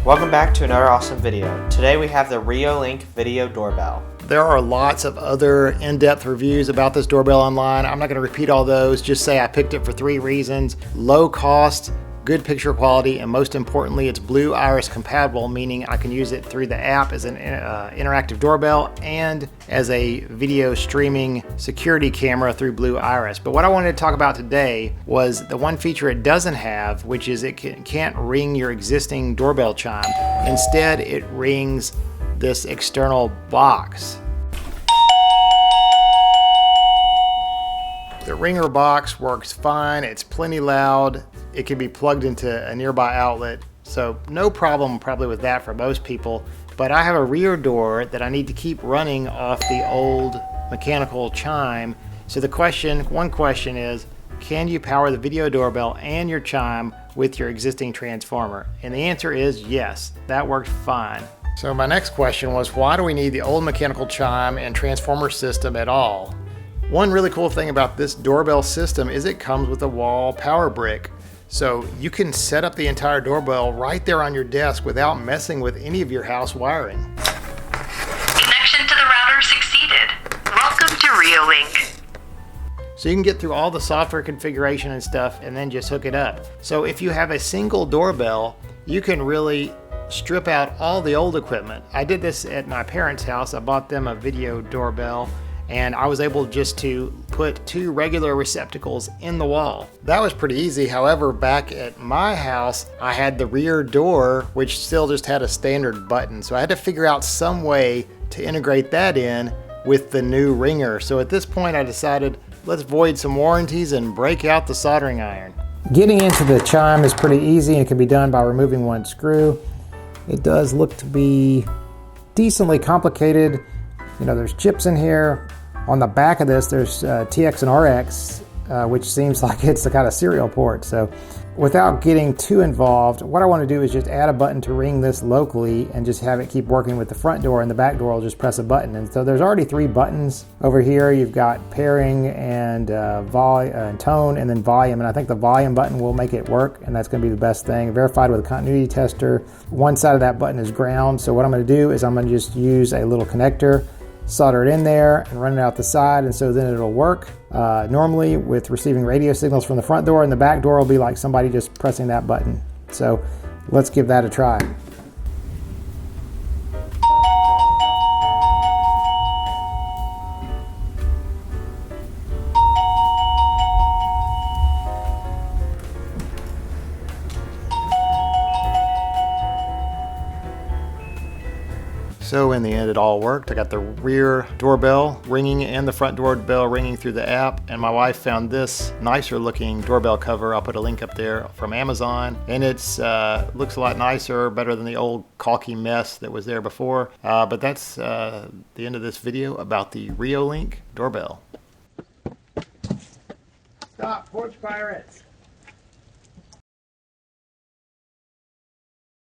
Welcome back to another awesome video. Today we have the Reolink video doorbell. There are lots of other in-depth reviews about this doorbell online. I'm not going to repeat all those, just say I picked it for 3 reasons. Low cost, good picture quality, and most importantly, it's Blue Iris compatible, meaning I can use it through the app as an interactive doorbell and as a video streaming security camera through Blue Iris. But what I wanted to talk about today was the one feature it doesn't have, which is it can't ring your existing doorbell chime. Instead, it rings this external box. The ringer box works fine. It's plenty loud. It can be plugged into a nearby outlet, so no problem probably with that for most people. But I have a rear door that I need to keep running off the old mechanical chime. So one question is, can you power the video doorbell and your chime with your existing transformer? And the answer is yes, that works fine. So my next question was, why do we need the old mechanical chime and transformer system at all? One really cool thing about this doorbell system is it comes with a wall power brick. So you can set up the entire doorbell right there on your desk without messing with any of your house wiring. Connection to the router succeeded. Welcome to Reolink. So you can get through all the software configuration and stuff and then just hook it up. So if you have a single doorbell, you can really strip out all the old equipment. I did this at my parents' house. I bought them a video doorbell, and I was able just to put 2 regular receptacles in the wall. That was pretty easy. However, back at my house, I had the rear door, which still just had a standard button. So I had to figure out some way to integrate that in with the new ringer. So at this point, I decided, let's void some warranties and break out the soldering iron. Getting into the chime is pretty easy, and it can be done by removing one screw. It does look to be decently complicated. You know, there's chips in here. On the back of this, there's TX and RX, which seems like it's the kind of serial port. So without getting too involved, what I want to do is just add a button to ring this locally and just have it keep working with the front door, and the back door will just press a button. And so there's already 3 buttons over here. You've got pairing and tone, and then volume. And I think the volume button will make it work, and that's going to be the best thing. Verified with a continuity tester. One side of that button is ground. So what I'm going to do is I'm going to just use a little connector, solder it in there and run it out the side, and so then it'll work normally with receiving radio signals from the front door, and the back door will be like somebody just pressing that button. So let's give that a try. So in the end, it all worked. I got the rear doorbell ringing and the front doorbell ringing through the app, and my wife found this nicer looking doorbell cover. I'll put a link up there from Amazon, and it's looks a lot nicer, better than the old caulky mess that was there before. But that's the end of this video about the Reolink doorbell. Stop, Porch Pirates!